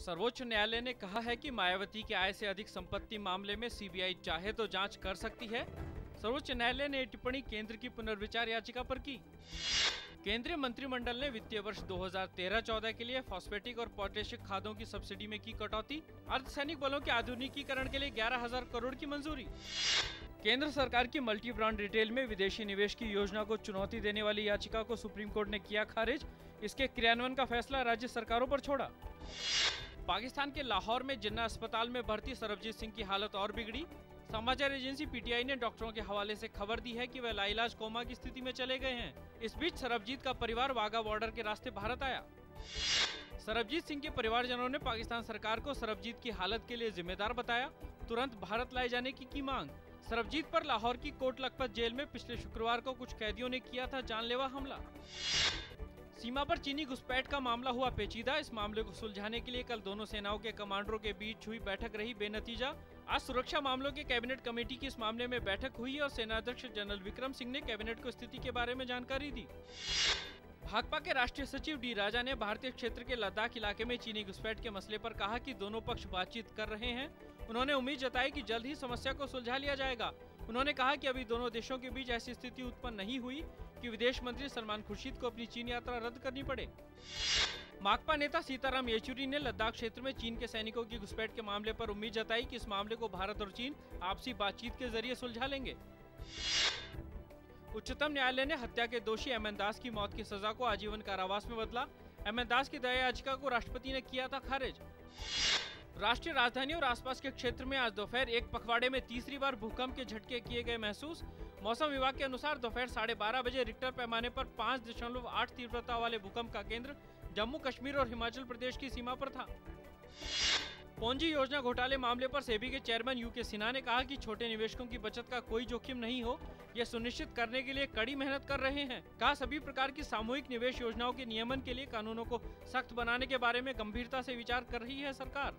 सर्वोच्च न्यायालय ने कहा है कि मायावती के आय से अधिक संपत्ति मामले में सीबीआई चाहे तो जांच कर सकती है। सर्वोच्च न्यायालय ने टिप्पणी केंद्र की पुनर्विचार याचिका पर की। केंद्रीय मंत्रिमंडल ने वित्तीय वर्ष 2013-14 के लिए फॉस्फेटिक और पोटेशियम खादों की सब्सिडी में की कटौती। अर्धसैनिक बलों के आधुनिकीकरण के लिए 11,000 करोड़ की मंजूरी। केंद्र सरकार की मल्टी ब्रांड रिटेल में विदेशी निवेश की योजना को चुनौती देने वाली याचिका को सुप्रीम कोर्ट ने किया खारिज। इसके क्रियान्वयन का फैसला राज्य सरकारों पर छोड़ा। पाकिस्तान के लाहौर में जिन्ना अस्पताल में भर्ती सरबजीत सिंह की हालत और बिगड़ी। समाचार एजेंसी पीटीआई ने डॉक्टरों के हवाले से खबर दी है कि वह लाइलाज कोमा की स्थिति में चले गए हैं। इस बीच सरबजीत का परिवार वाघा बॉर्डर के रास्ते भारत आया। सरबजीत सिंह के परिवारजनों ने पाकिस्तान सरकार को सरबजीत की हालत के लिए जिम्मेदार बताया। तुरंत भारत लाए जाने की मांग। सरबजीत पर लाहौर की कोट लखपत जेल में पिछले शुक्रवार को कुछ कैदियों ने किया था जानलेवा हमला। सीमा पर चीनी घुसपैठ का मामला हुआ पेचीदा। इस मामले को सुलझाने के लिए कल दोनों सेनाओं के कमांडरों के बीच हुई बैठक रही बेनतीजा। आज सुरक्षा मामलों के कैबिनेट कमेटी की इस मामले में बैठक हुई और सेनाध्यक्ष जनरल विक्रम सिंह ने कैबिनेट को स्थिति के बारे में जानकारी दी। भाकपा के राष्ट्रीय सचिव डी राजा ने भारतीय क्षेत्र के लद्दाख इलाके में चीनी घुसपैठ के मसले पर कहा कि दोनों पक्ष बातचीत कर रहे हैं। उन्होंने उम्मीद जताई कि जल्द ही समस्या को सुलझा लिया जाएगा। उन्होंने कहा कि अभी दोनों देशों के बीच ऐसी स्थिति उत्पन्न नहीं हुई कि विदेश मंत्री सलमान खुर्शीद को अपनी चीन यात्रा रद्द करनी पड़े। माकपा नेता सीताराम येचुरी ने लद्दाख क्षेत्र में चीन के सैनिकों की घुसपैठ के मामले पर उम्मीद जताई कि इस मामले को भारत और चीन आपसी बातचीत के जरिए सुलझा लेंगे। उच्चतम न्यायालय ने हत्या के दोषी एमएन दास की मौत की सजा को आजीवन कारावास में बदला। एमएन दास की दया याचिका को राष्ट्रपति ने किया था खारिज। राष्ट्रीय राजधानी और आसपास के क्षेत्र में आज दोपहर एक पखवाड़े में तीसरी बार भूकंप के झटके किए गए महसूस। मौसम विभाग के अनुसार दोपहर 12:30 बजे रिक्टर पैमाने पर 5.8 तीव्रता वाले भूकंप का केंद्र जम्मू कश्मीर और हिमाचल प्रदेश की सीमा पर था। पोंजी योजना घोटाले मामले पर सेबी के चेयरमैन यूके सिन्हा ने कहा कि छोटे निवेशकों की बचत का कोई जोखिम नहीं हो, यह सुनिश्चित करने के लिए कड़ी मेहनत कर रहे हैं। कहा सभी प्रकार की सामूहिक निवेश योजनाओं के नियमन के लिए कानूनों को सख्त बनाने के बारे में गंभीरता से विचार कर रही है सरकार।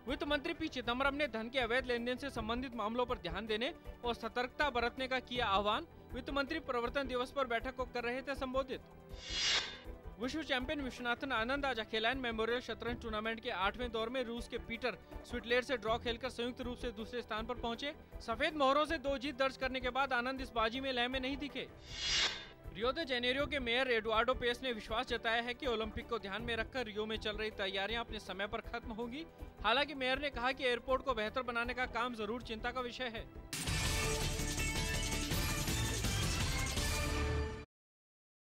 वित्त मंत्री पी चिदम्बरम ने धन के अवैध लेन देन से संबंधित मामलों पर ध्यान देने और सतर्कता बरतने का किया आह्वान। वित्त मंत्री प्रवर्तन दिवस पर बैठक को कर रहे थे संबोधित। विश्व चैंपियन विश्वनाथन आनंद आज अकेलाइन मेमोरियल शतरंज टूर्नामेंट के 8वें दौर में रूस के पीटर स्विटलेर से ड्रॉ खेलकर संयुक्त रूप से दूसरे स्थान पर पहुंचे। सफेद मोहरों से 2 जीत दर्ज करने के बाद आनंद इस बाजी में लय में नहीं दिखे। रियो दे जेनेरियो के मेयर एडुआर्डो पेस ने विश्वास जताया है कि ओलंपिक को ध्यान में रखकर रियो में चल रही तैयारियां अपने समय पर खत्म होंगी। हालांकि मेयर ने कहा कि एयरपोर्ट को बेहतर बनाने का काम जरूर चिंता का विषय है।